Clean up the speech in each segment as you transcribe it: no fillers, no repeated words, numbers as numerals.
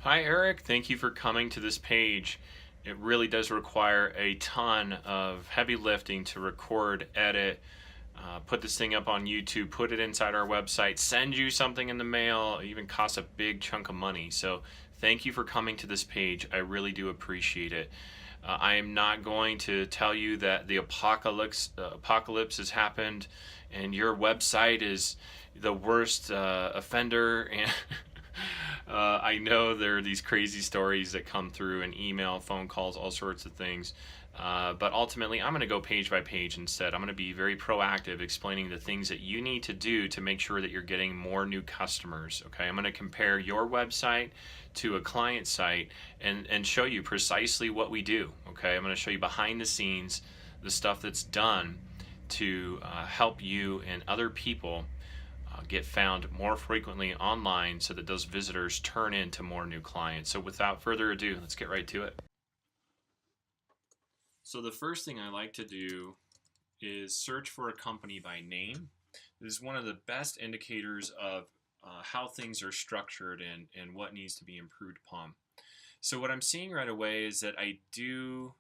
Hi, Eric. Thank you for coming to this page. It really does require a ton of heavy lifting to record, edit, put this thing up on YouTube, put it inside our website, send you something in the mail. It even costs a big chunk of money. So, thank you for coming to this page. I really do appreciate it. I am not going to tell you that the apocalypse has happened and your website is the worst offender. And I know there are these crazy stories that come through in email, phone calls, all sorts of things. But ultimately, I'm going to go page by page instead. I'm going to be very proactive, explaining the things that you need to do to make sure that you're getting more new customers. Okay, I'm going to compare your website to a client site and show you precisely what we do. Okay, I'm going to show you behind the scenes the stuff that's done to help you and other people get found more frequently online so that those visitors turn into more new clients. So, without further ado, let's get right to it. So, the first thing I like to do is search for a company by name. This is one of the best indicators of how things are structured and what needs to be improved upon. So, what I'm seeing right away is that I do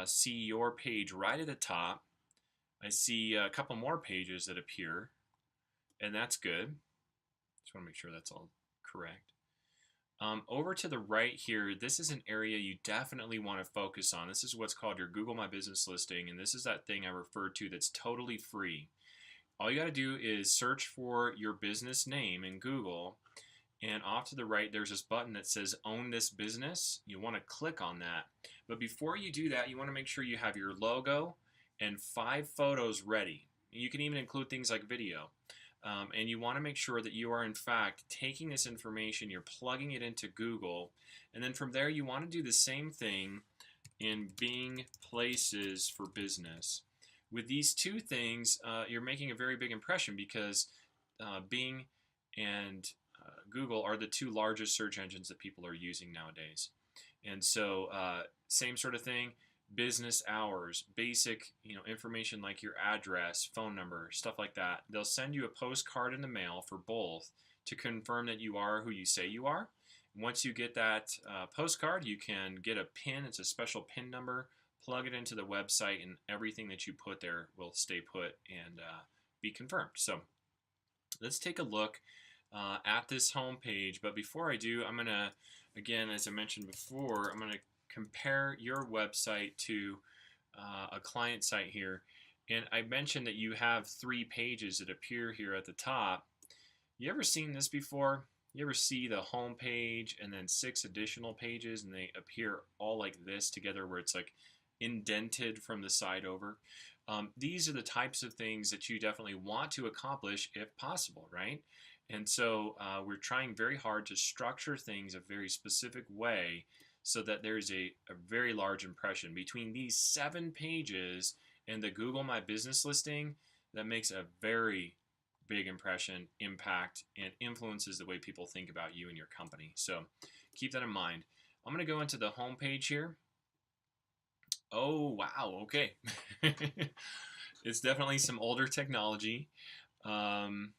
see your page right at the top. I see a couple more pages that appear, and that's good. Just want to make sure that's all correct. Over to the right here, this is an area you definitely want to focus on. This is what's called your Google My Business listing, and this is that thing I referred to that's totally free. All you got to do is search for your business name in Google, and off to the right, there's this button that says Own This Business. You want to click on that. But before you do that, you want to make sure you have your logo and 5 photos ready. You can even include things like video. And you want to make sure that you are in fact taking this information, you're plugging it into Google, and then from there you want to do the same thing in Bing Places for Business. With these two things, you're making a very big impression because Bing and Google are the two largest search engines that people are using nowadays. And so, same sort of thing, business hours, basic, information like your address, phone number, stuff like that. They'll send you a postcard in the mail for both to confirm that you are who you say you are. Once you get that postcard, you can get a pin. It's a special pin number. Plug it into the website, and everything that you put there will stay put and be confirmed. So let's take a look at this home page. But before I do, I'm going to, again, as I mentioned before, I'm going to compare your website to a client site here. And I mentioned that you have 3 pages that appear here at the top. You ever seen this before? You ever see the home page and then 6 additional pages and they appear all like this together where it's like indented from the side over? These are the types of things that you definitely want to accomplish if possible, right? And so we're trying very hard to structure things a very specific way so that there's a very large impression. Between these 7 pages and the Google My Business listing, that makes a very big impression, impact, and influences the way people think about you and your company. So keep that in mind. I'm going to go into the home page here. Oh, wow. Okay. It's definitely some older technology. Um,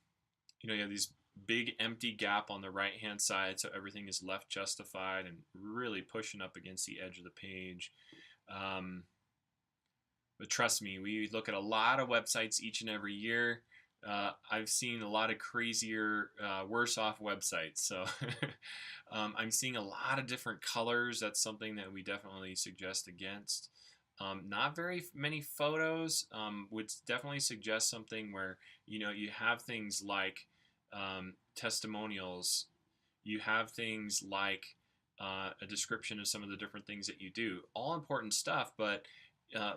you have these big empty gap on the right hand side, so everything is left justified and really pushing up against the edge of the page. Um, but trust me, we look at a lot of websites each and every year. I've seen a lot of crazier, worse off websites. So I'm seeing a lot of different colors. That's something that we definitely suggest against. Not very many photos would definitely suggest something where you have things like testimonials. You have things like a description of some of the different things that you do. All important stuff, but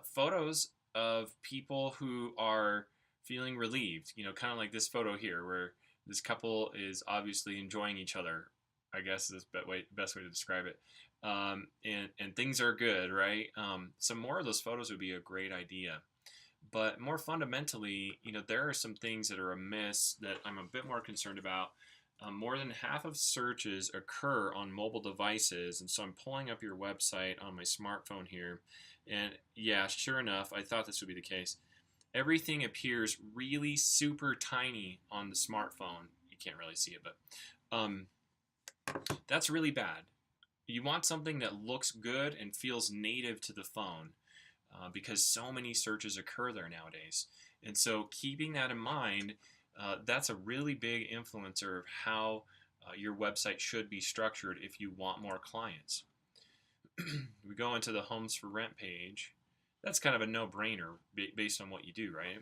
photos of people who are feeling relieved. Kind of like this photo here, where this couple is obviously enjoying each other. I guess is the best way to describe it. And things are good, right? Some more of those photos would be a great idea. But more fundamentally, there are some things that are amiss that I'm a bit more concerned about. More than half of searches occur on mobile devices, and so I'm pulling up your website on my smartphone here. And yeah, sure enough, I thought this would be the case. Everything appears really super tiny on the smartphone. You can't really see it, but That's really bad. You want something that looks good and feels native to the phone because so many searches occur there nowadays. And so, keeping that in mind, that's a really big influencer of how your website should be structured if you want more clients. We go into the Homes for Rent page. That's kind of a no-brainer based on what you do, right?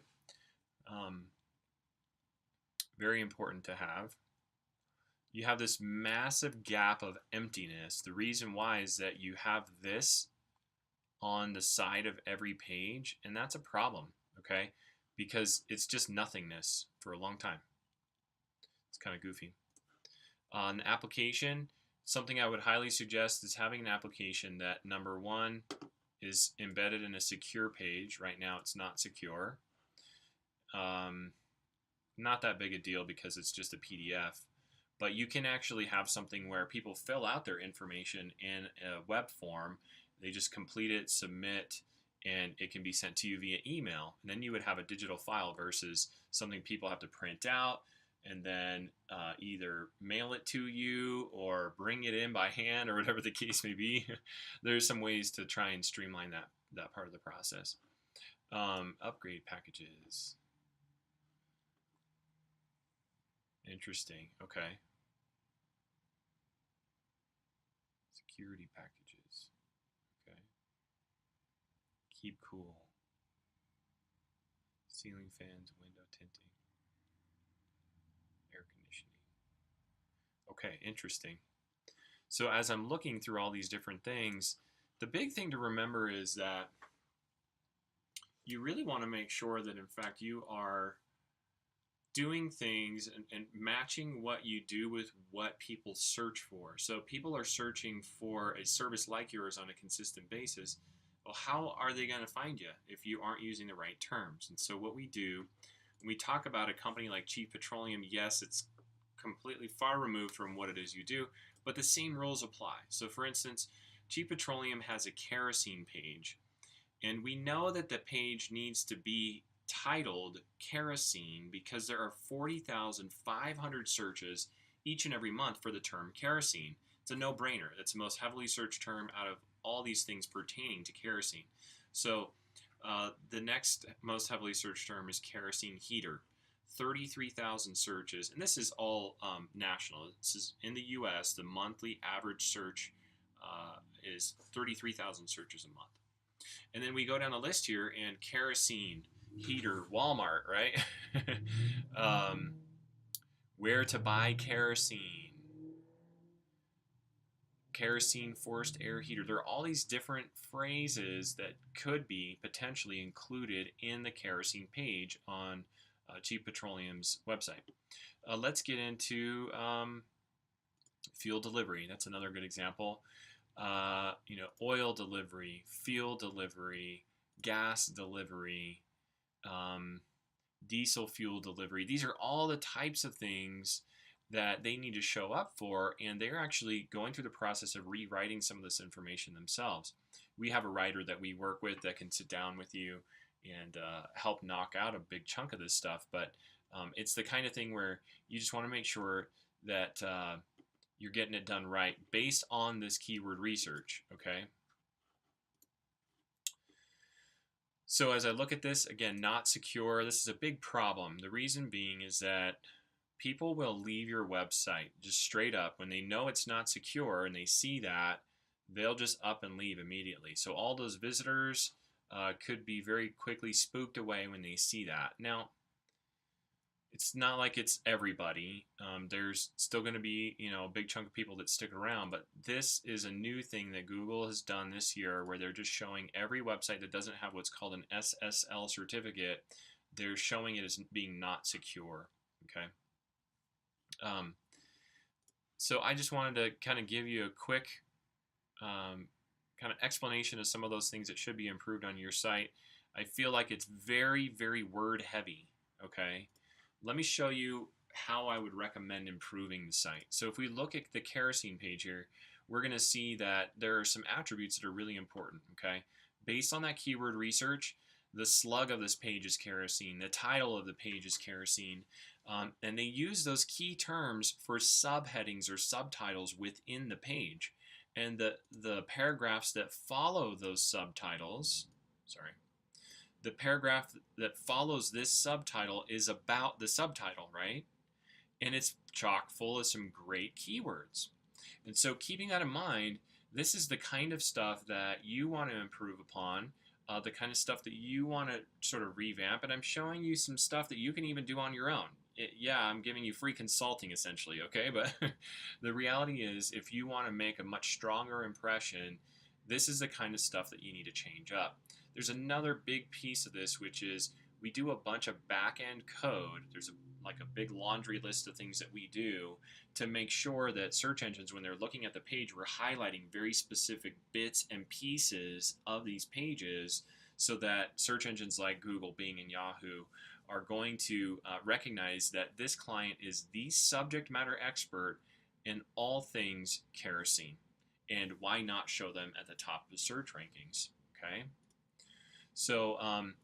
Um, very important to have. You have this massive gap of emptiness. The reason why is that you have this on the side of every page, and that's a problem, okay? Because it's just nothingness for a long time. It's kind of goofy. On application, something I would highly suggest is having an application that, number one, is embedded in a secure page. Right now it's not secure. Not that big a deal because it's just a PDF. But you can actually have something where people fill out their information in a web form. They just complete it, submit, and it can be sent to you via email. And then you would have a digital file versus something people have to print out and then either mail it to you or bring it in by hand or whatever the case may be. There's some ways to try and streamline that part of the process. Upgrade packages. Interesting. Okay. Security packages. Okay. Keep cool. Ceiling fans, window tinting, air conditioning. Okay, interesting. So as I'm looking through all these different things, the big thing to remember is that you really want to make sure that in fact you are doing things and matching what you do with what people search for. So people are searching for a service like yours on a consistent basis. Well, how are they going to find you if you aren't using the right terms? And so what we do, when we talk about a company like Chief Petroleum, yes, it's completely far removed from what it is you do, but the same rules apply. So for instance, Chief Petroleum has a kerosene page, and we know that the page needs to be titled kerosene because there are 40,500 searches each and every month for the term kerosene. It's a no-brainer. It's the most heavily searched term out of all these things pertaining to kerosene. So the next most heavily searched term is kerosene heater. 33,000 searches, and this is all national. This is in the U.S. The monthly average search is 33,000 searches a month. And then we go down the list here, and kerosene heater, Walmart, right? Where to buy kerosene, kerosene forced air heater. There are all these different phrases that could be potentially included in the kerosene page on Chief Petroleum's website. Let's get into fuel delivery. That's another good example. Oil delivery, fuel delivery, gas delivery, diesel fuel delivery. These are all the types of things that they need to show up for, and they're actually going through the process of rewriting some of this information themselves. We have a writer that we work with that can sit down with you and help knock out a big chunk of this stuff, but it's the kind of thing where you just want to make sure that you're getting it done right based on this keyword research, okay? So as I look at this, again, not secure, this is a big problem. The reason being is that people will leave your website just straight up when they know it's not secure and they see that, they'll just up and leave immediately. So all those visitors could be very quickly spooked away when they see that. Now, it's not like it's everybody. There's still going to be, a big chunk of people that stick around, but this is a new thing that Google has done this year where they're just showing every website that doesn't have what's called an SSL certificate, they're showing it as being not secure, okay? So I just wanted to kind of give you a quick kind of explanation of some of those things that should be improved on your site. I feel like it's very, very word heavy, okay? Let me show you how I would recommend improving the site. So if we look at the kerosene page here, we're going to see that there are some attributes that are really important, okay? Based on that keyword research, the slug of this page is kerosene. The title of the page is kerosene. And they use those key terms for subheadings or subtitles within the page. And the paragraphs that follow those subtitles, the paragraph that follows this subtitle is about the subtitle, right? And it's chock full of some great keywords. And so keeping that in mind, this is the kind of stuff that you want to improve upon, the kind of stuff that you want to sort of revamp. And I'm showing you some stuff that you can even do on your own. Yeah, I'm giving you free consulting essentially, okay? But the reality is, if you want to make a much stronger impression, this is the kind of stuff that you need to change up. There's another big piece of this, which is we do a bunch of back-end code. There's like a big laundry list of things that we do to make sure that search engines, when they're looking at the page, we're highlighting very specific bits and pieces of these pages so that search engines like Google, Bing, and Yahoo are going to recognize that this client is the subject matter expert in all things kerosene. And why not show them at the top of the search rankings, okay? So,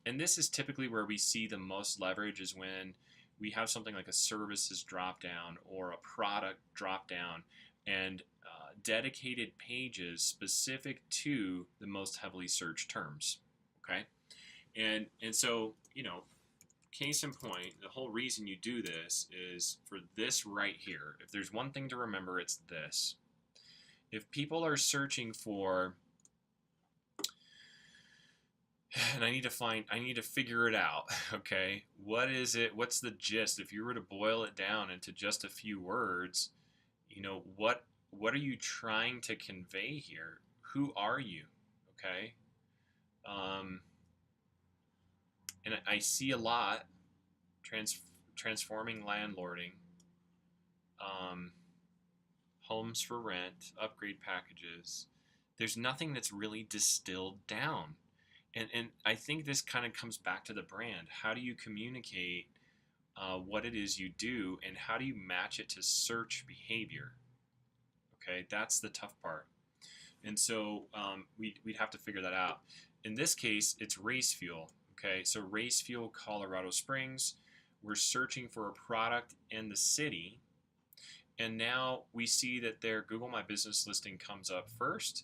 and this is typically where we see the most leverage, is when we have something like a services dropdown or a product dropdown, and dedicated pages specific to the most heavily searched terms, okay? And so, you know, case in point, the whole reason you do this is for this right here. If there's one thing to remember, it's this. If people are searching for, and I need to figure it out, okay? What is it? What's the gist? If you were to boil it down into just a few words, you know, what are you trying to convey here? Who are you? Okay? And I see a lot, transforming landlording, homes for rent, upgrade packages. There's nothing that's really distilled down. And I think this kind of comes back to the brand. How do you communicate what it is you do, and how do you match it to search behavior? Okay, that's the tough part. And so we'd have to figure that out. In this case, it's Race Fuel. Okay, so Race Fuel, Colorado Springs. We're searching for a product in the city. And now we see that their Google My Business listing comes up first.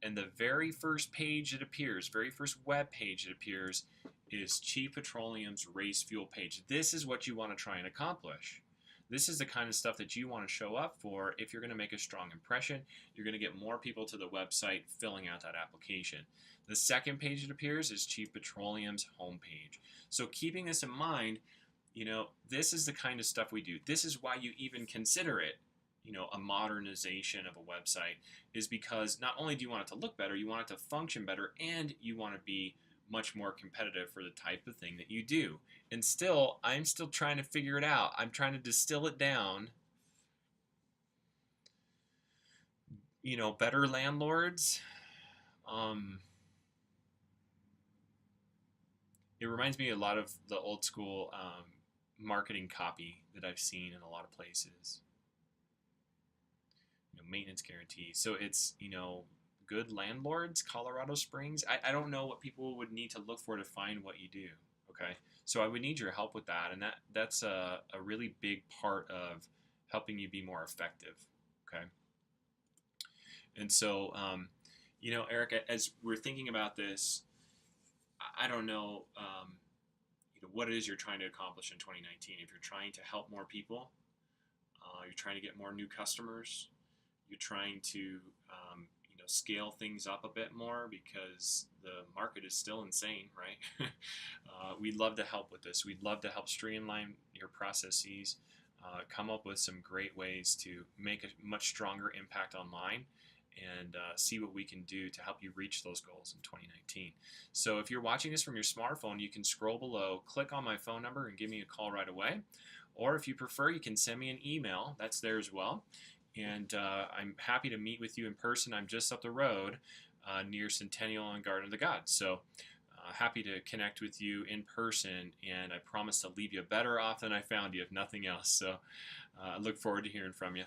And the very first page that appears, very first web page that appears, is Chief Petroleum's Race Fuel page. This is what you want to try and accomplish. This is the kind of stuff that you want to show up for if you're going to make a strong impression. You're going to get more people to the website filling out that application. The second page that appears is Chief Petroleum's homepage. So keeping this in mind, you know, this is the kind of stuff we do. This is why you even consider it, you know, a modernization of a website, is because not only do you want it to look better, you want it to function better, and you want to be much more competitive for the type of thing that you do. And still, I'm still trying to figure it out. I'm trying to distill it down. You know, better landlords. It reminds me a lot of the old school marketing copy that I've seen in a lot of places. You know, maintenance guarantee. So it's, you know, good landlords, Colorado Springs. I don't know what people would need to look for to find what you do. Okay, so I would need your help with that, and that's a really big part of helping you be more effective. Okay, and so you know, Eric, as we're thinking about this, I don't know, you know, what it is you're trying to accomplish in 2019. If you're trying to help more people, you're trying to get more new customers, you're trying to you know, scale things up a bit more because the market is still insane, right? We'd love to help with this. We'd love to help streamline your processes, come up with some great ways to make a much stronger impact online, and see what we can do to help you reach those goals in 2019. So if you're watching this from your smartphone, you can scroll below, click on my phone number, and give me a call right away. Or if you prefer, you can send me an email. That's there as well. And I'm happy to meet with you in person. I'm just up the road near Centennial and Garden of the Gods. So happy to connect with you in person, and I promise to leave you better off than I found you, if nothing else. So I look forward to hearing from you.